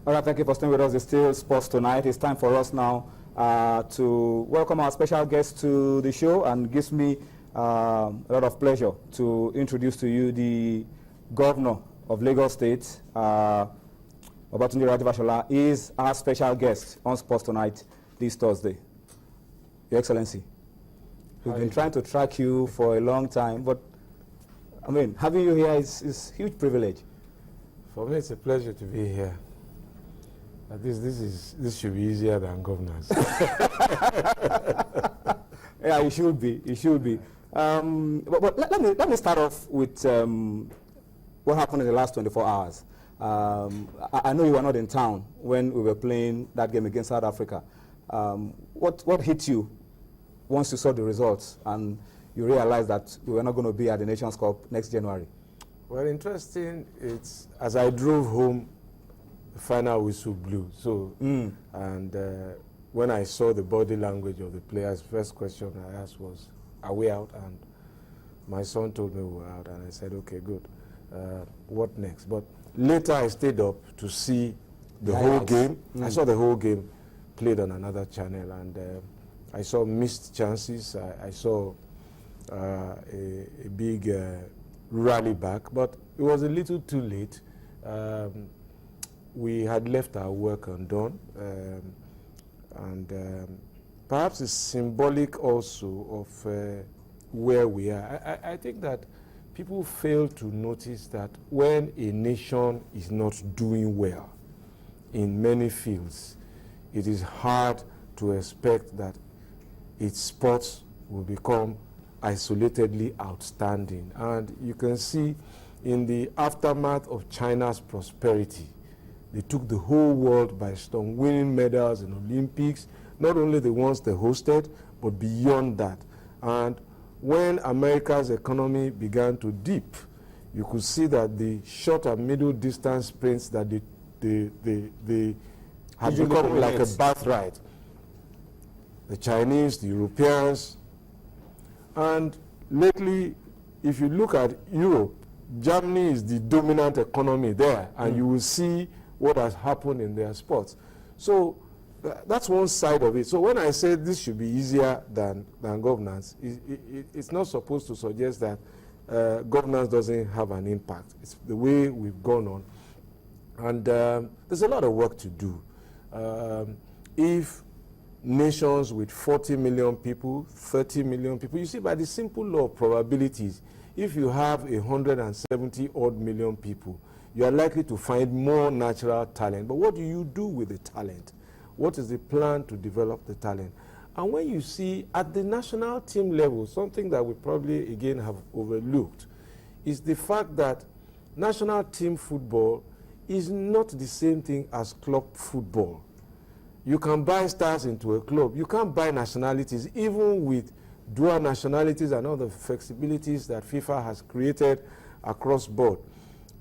All right, thank you for staying with us. It's still Sports Tonight. It's time for us now to welcome our special guest to the show, and it gives me a lot of pleasure to introduce to you the Governor of Lagos State, Obatunde Fashola, is our special guest on Sports Tonight this Thursday. Your Excellency, we've been trying to track you for a long time, but I mean, having you here is a huge privilege. For me, it's a pleasure to be here. At least this should be easier than governance. Yeah, it should be. It should be. But let me start off with what happened in the last 24 hours. I know you were not in town when we were playing that game against South Africa. What hit you once you saw the results and you realized that we were not going to be at the Nations Cup next January? Well, interesting. It's as I drove home, the final whistle blew. So, and when I saw the body language of the players, first question I asked was, "Are we out?" And my son told me we were out, and I said, "Okay, good. What next?" But later I stayed up to see the whole game. I saw the whole game played on another channel, and I saw missed chances. I saw a big rally back, but it was a little too late. We had left our work undone, and perhaps it's symbolic also of where we are. I think that people fail to notice that when a nation is not doing well in many fields, it is hard to expect that its sports will become isolatedly outstanding. And you can see in the aftermath of China's prosperity, they took the whole world by storm, winning medals in Olympics, not only the ones they hosted, but beyond that. And when America's economy began to dip, you could see that the short and middle distance sprints that they had become like a birthright. The Chinese, the Europeans, and lately, if you look at Europe, Germany is the dominant economy there, and you will see what has happened in their sports. So that's one side of it. So when I say this should be easier than governance, it's not supposed to suggest that governance doesn't have an impact. It's the way we've gone on. And there's a lot of work to do. If nations with 40 million people, 30 million people, you see, by the simple law of probabilities, if you have 170 odd million people, you are likely to find more natural talent. But what do you do with the talent? What is the plan to develop the talent? And when you see at the national team level, something that we probably again have overlooked is the fact that national team football is not the same thing as club football. You can buy stars into a club. You can't buy nationalities, even with dual nationalities and all the flexibilities that FIFA has created across board.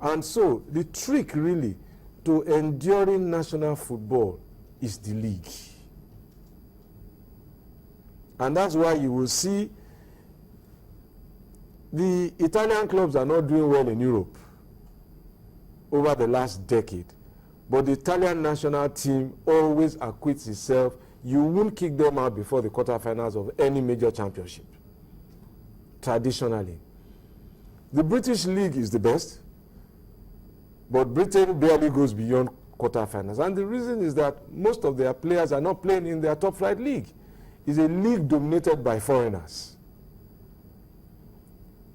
And so the trick really to enduring national football is the league. And that's why you will see the Italian clubs are not doing well in Europe over the last decade. But the Italian national team always acquits itself. You won't kick them out before the quarterfinals of any major championship, traditionally. The British league is the best, but Britain barely goes beyond quarterfinals. And the reason is that most of their players are not playing in their top-flight league. It's a league dominated by foreigners.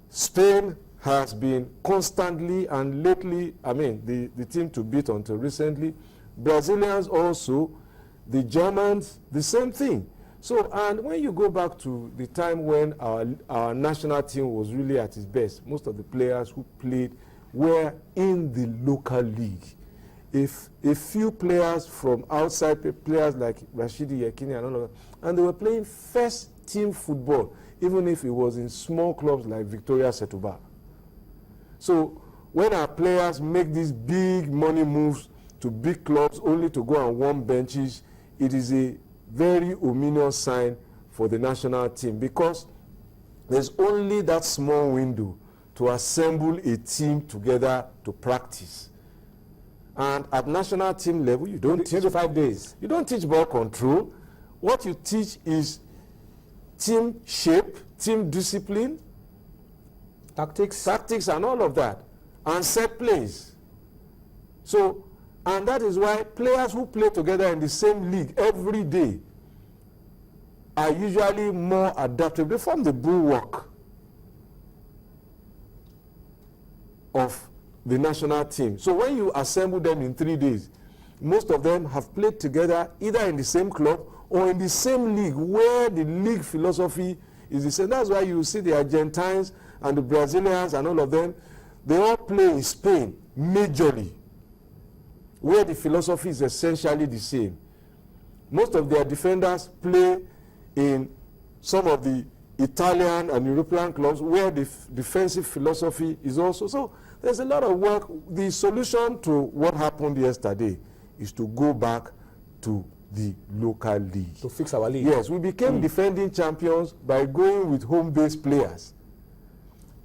Spain has been constantly, and lately, I mean, the team to beat until recently, Brazilians also, the Germans, the same thing. So, and when you go back to the time when our national team was really at its best, most of the players who played were in the local league. If a few players from outside, players like Rashidi Yekini and all of that, and they were playing first team football, even if it was in small clubs like Victoria Setúbal. So when our players make these big money moves to big clubs only to go and warm benches, it is a very ominous sign for the national team, because there's only that small window to assemble a team together to practice. And at national team level, you don't teach 25 days. You don't teach ball control. What you teach is team shape, team discipline, tactics, and all of that, and set plays. So, and that is why players who play together in the same league every day are usually more adaptable. They form the bulwark of the national team. So when you assemble them in 3 days, most of them have played together either in the same club or in the same league where the league philosophy is the same. That's why you see the Argentines and the Brazilians and all of them, they all play in Spain majorly, where the philosophy is essentially the same. Most of their defenders play in some of the Italian and European clubs where the defensive philosophy is also. So there's a lot of work. The solution to what happened yesterday is to go back to the local league. To fix our league. Yes, we became defending champions by going with home-based players,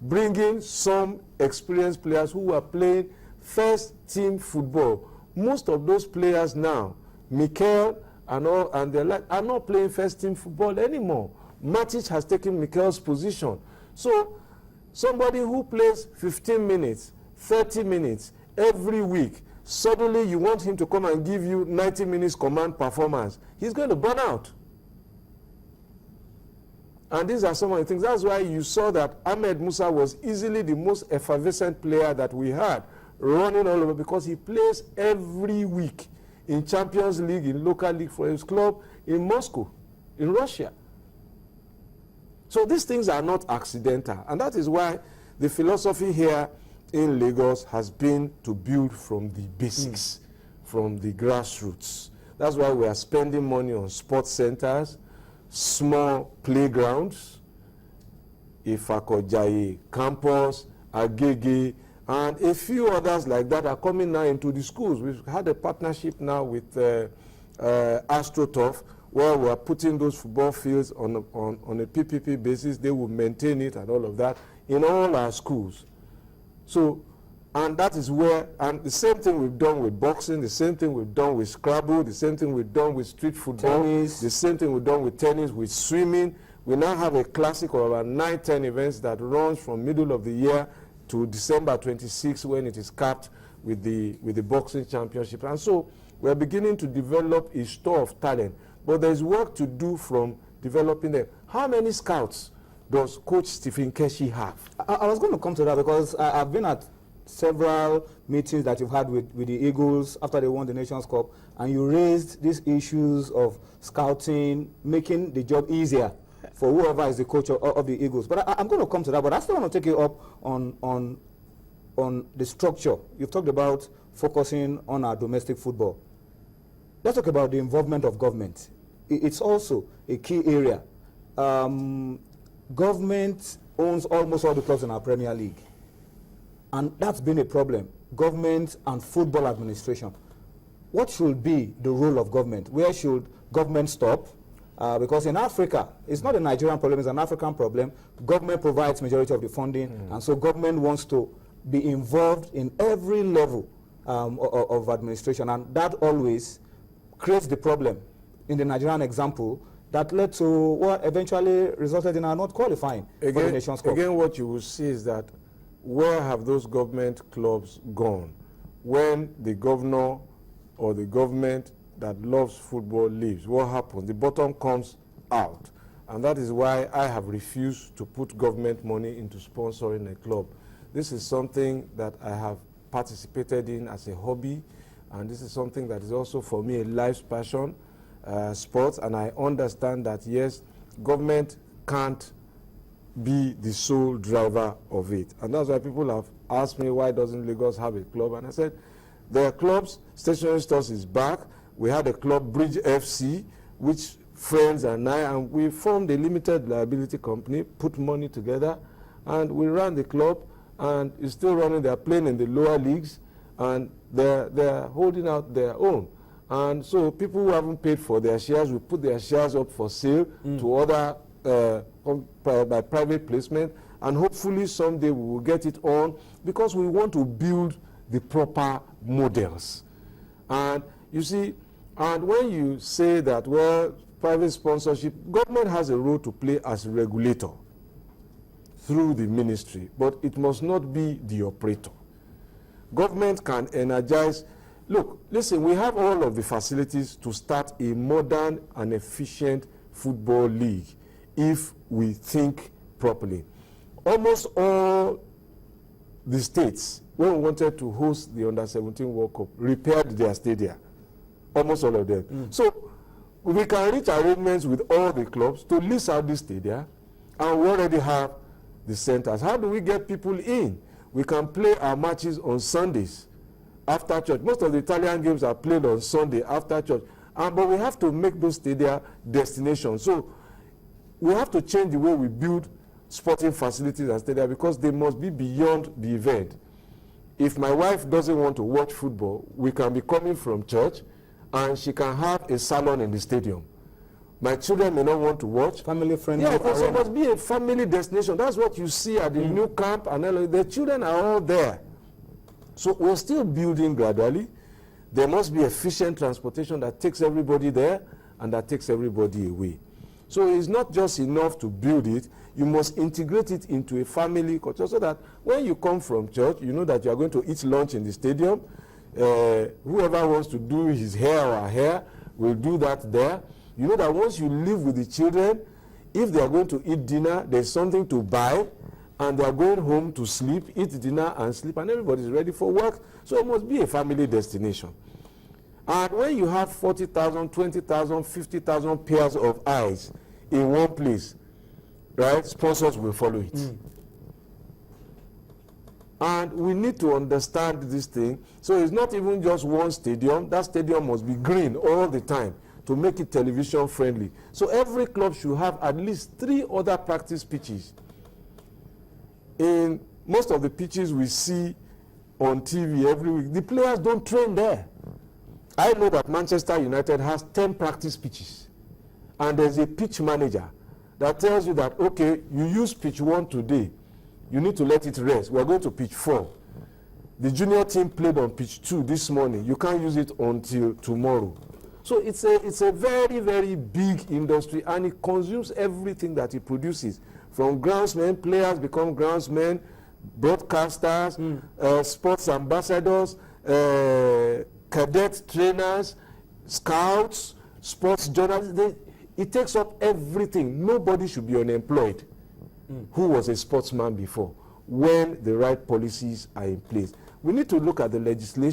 bringing some experienced players who were playing first-team football. Most of those players now, Mikel and the like, are not playing first-team football anymore. Matic has taken Mikel's position. So somebody who plays 15 minutes, 30 minutes every week, suddenly you want him to come and give you 90 minutes command performance. He's going to burn out. And these are some of the things. That's why you saw that Ahmed Musa was easily the most effervescent player that we had, running all over, because he plays every week in Champions League, in local league for his club in Moscow, in Russia. So these things are not accidental. And that is why the philosophy here in Lagos has been to build from the basics, from the grassroots. That's why we are spending money on sports centers, small playgrounds, Ifakojaye campus, Agege, and a few others like that are coming now into the schools. We've had a partnership now with AstroTurf, where we are putting those football fields on a PPP basis. They will maintain it and all of that in all our schools. So, and that is where, and the same thing we've done with boxing, the same thing we've done with Scrabble, the same thing we've done with street football, tennis. The same thing we've done with tennis, with swimming. We now have a classic of about 9-10 events that runs from middle of the year to December 26, when it is capped with the boxing championship. And so we're beginning to develop a store of talent. But there's work to do from developing them. How many scouts does Coach Stephen Keshi have? I was going to come to that because I've been at several meetings that you've had with the Eagles after they won the Nations Cup, and you raised these issues of scouting, making the job easier for whoever is the coach of the Eagles. But I'm going to come to that, but I still want to take you up on the structure. You've talked about focusing on our domestic football. Let's talk about the involvement of government. It's also a key area. Government owns almost all the clubs in our Premier League. And that's been a problem. Government and football administration. What should be the role of government? Where should government stop? Because in Africa, it's not a Nigerian problem, it's an African problem. Government provides majority of the funding, and so government wants to be involved in every level of administration, and that always creates the problem. In the Nigerian example, that led to what eventually resulted in our not qualifying for the Nations Cup. Again, what you will see is that where have those government clubs gone? When the governor or the government that loves football leaves, what happens? The bottom comes out. And that is why I have refused to put government money into sponsoring a club. This is something that I have participated in as a hobby, and this is something that is also for me a life's passion, sports, and I understand that yes, government can't be the sole driver of it. And that's why people have asked me, why doesn't Lagos have a club? And I said, there are clubs, Stationery Stores is back. We had a club, Bridge FC, which friends and we formed a limited liability company, put money together, and we ran the club, and it's still running. They're playing in the lower leagues, and they're holding out their own. And so people who haven't paid for their shares, we put their shares up for sale to other by private placement, and hopefully someday we will get it on, because we want to build the proper models. And you see, and when you say that, well, private sponsorship, government has a role to play as a regulator through the ministry, but it must not be the operator. Government can energize. Look, listen, we have all of the facilities to start a modern and efficient football league if we think properly. Almost all the states, when we wanted to host the Under-17 World Cup, repaired their stadia. Almost all of them. So we can reach arrangements with all the clubs to lease out the stadia, and we already have the centers. How do we get people in? We can play our matches on Sundays after church. Most of the Italian games are played on Sunday after church. But we have to make those stadia destinations. So we have to change the way we build sporting facilities and stadia, because they must be beyond the event. If my wife doesn't want to watch football, we can be coming from church and she can have a salon in the stadium. My children may not want to watch. Family friendly. Yeah, because it must be a family destination. That's what you see at the new camp, and the children are all there. So we're still building gradually. There must be efficient transportation that takes everybody there and that takes everybody away. So it's not just enough to build it. You must integrate it into a family culture, so that when you come from church, you know that you are going to eat lunch in the stadium. Whoever wants to do his hair or her hair will do that there. You know that once you live with the children, if they are going to eat dinner, there's something to buy, and they are going home to sleep, eat dinner and sleep, and everybody's ready for work. So it must be a family destination. And when you have 40,000, 20,000, 50,000 pairs of eyes in one place, right, sponsors will follow it. And we need to understand this thing. So it's not even just one stadium. That stadium must be green all the time to make it television friendly. So every club should have at least 3 other practice pitches. In most of the pitches we see on TV every week, the players don't train there. I know that Manchester United has 10 practice pitches, and there's a pitch manager that tells you that, okay, you use pitch 1 today, you need to let it rest. We're going to pitch 4. The junior team played on pitch 2 this morning. You can't use it until tomorrow. So it's a very, very big industry, and it consumes everything that it produces. From groundsmen, players become groundsmen, broadcasters, sports ambassadors, cadet trainers, scouts, sports journalists. It takes up everything. Nobody should be unemployed who was a sportsman before, when the right policies are in place. We need to look at the legislation.